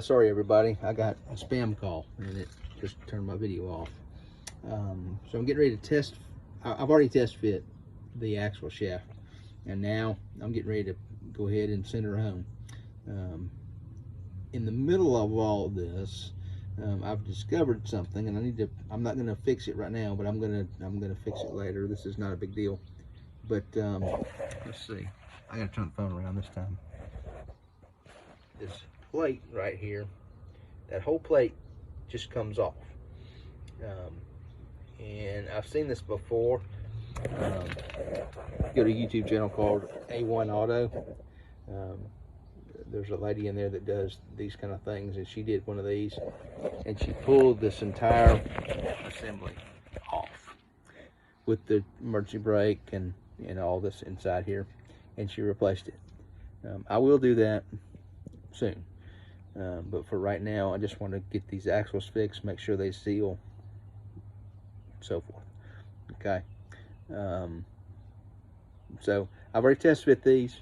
Sorry everybody, I got a spam call and it just turned my video off. So I'm getting ready to test. I've already test fit the axle shaft, and now I'm getting ready to go ahead and send her home. Um, in the middle of all this, I've discovered something, and I'm not going to fix it right now, but I'm gonna fix it later. This is not a big deal, but let's see. I got to turn the phone around this time. This plate right here, that whole plate just comes off. And I've seen this before. Go to a YouTube channel called A1 Auto. Um, there's a lady in there that does these kind of things, and she did one of these, and she pulled this entire assembly off with the emergency brake and all this inside here, and she replaced it. I will do that soon, but for right now, I just want to get these axles fixed, make sure they seal, so forth. Okay. So I've already test fit these,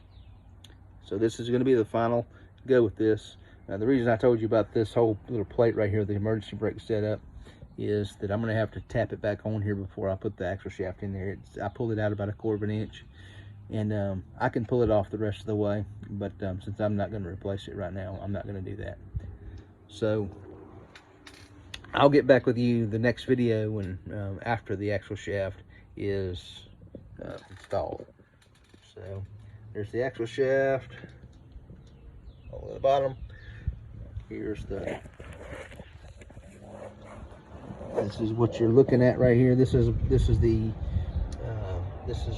so this is going to be the final go with this. Now the reason I told you about this whole little plate right here, the emergency brake setup, is that I'm going to have to tap it back on here before I put the axle shaft in there. I pulled it out about 1/4 inch, and I can pull it off the rest of the way, but since I'm not going to replace it right now, I'm not going to do that. So I'll get back with you the next video when after the axle shaft is installed. So there's the axle shaft all at the bottom. Here's this is what you're looking at right here. This is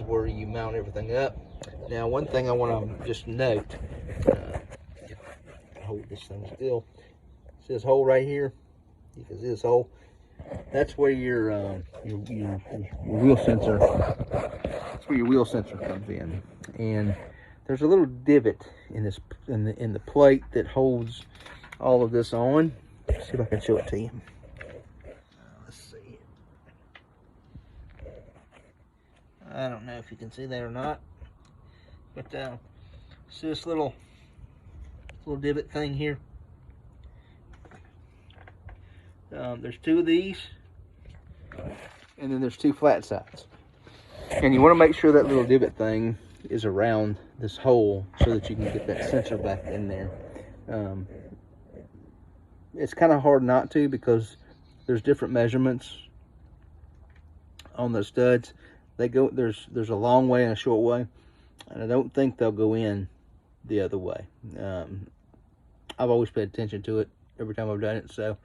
where you mount everything up. Now, one thing I want to just note, hold this thing still. See this hole right here? You can see this hole. That's where your wheel sensor. That's where your wheel sensor comes in, and there's a little divot in the plate that holds all of this on. Let's see if I can show it to you. Let's see. I don't know if you can see that or not, but see this little divot thing here. There's 2 of these, and then there's 2 flat sides. And you want to make sure that little divot thing is around this hole so that you can get that sensor back in there. It's kind of hard not to, because there's different measurements on those studs. There's a long way and a short way, and I don't think they'll go in the other way. I've always paid attention to it every time I've done it, so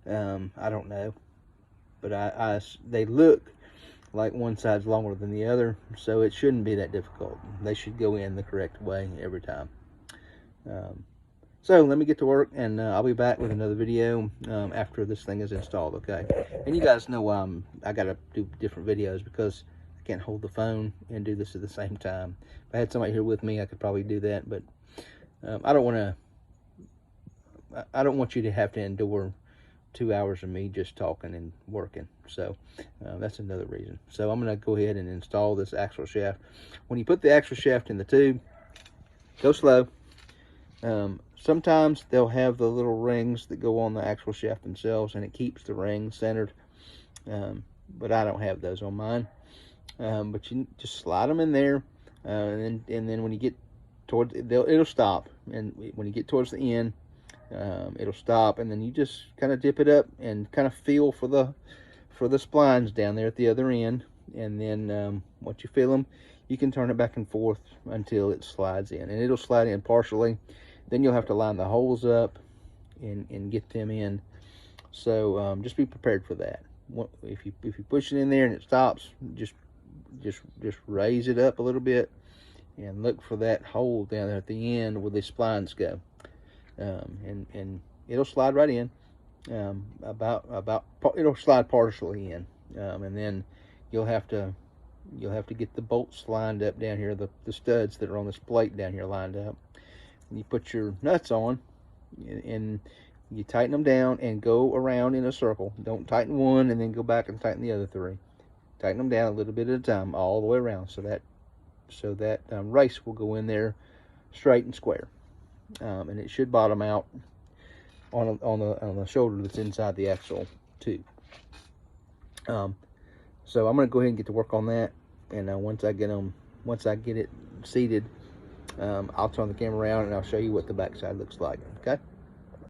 I don't know, but they look like one side's longer than the other, so it shouldn't be that difficult. They should go in the correct way every time. So let me get to work, and I'll be back with another video after this thing is installed. Okay, and you guys know why I gotta do different videos, because I can't hold the phone and do this at the same time. If I had somebody here with me, I could probably do that, but I don't want you to have to endure 2 hours of me just talking and working. So that's another reason. So I'm going to go ahead and install this axle shaft. When you put the axle shaft in the tube, go slow. Sometimes they'll have the little rings that go on the axle shaft themselves, and it keeps the ring centered, but I don't have those on mine. But you just slide them in there, and then when you get towards it'll stop, and when you get towards the end, it'll stop, and then you just kind of dip it up and kind of feel for the splines down there at the other end, and then once you feel them, you can turn it back and forth until it slides in, and it'll slide in partially. Then you'll have to line the holes up and get them in. So just be prepared for that. If you push it in there and it stops, just raise it up a little bit and look for that hole down there at the end where the splines go. And it'll slide right in. It'll slide partially in, and then you'll have to get the bolts lined up down here, the studs that are on this plate down here lined up. And you put your nuts on, and you tighten them down and go around in a circle. Don't tighten one and then go back and tighten the other 3. Tighten them down a little bit at a time, all the way around, so that race will go in there straight and square. And it should bottom out on the shoulder that's inside the axle too. So I'm going to go ahead and get to work on that, and once I get it seated, I'll turn the camera around and I'll show you what the backside looks like. Okay.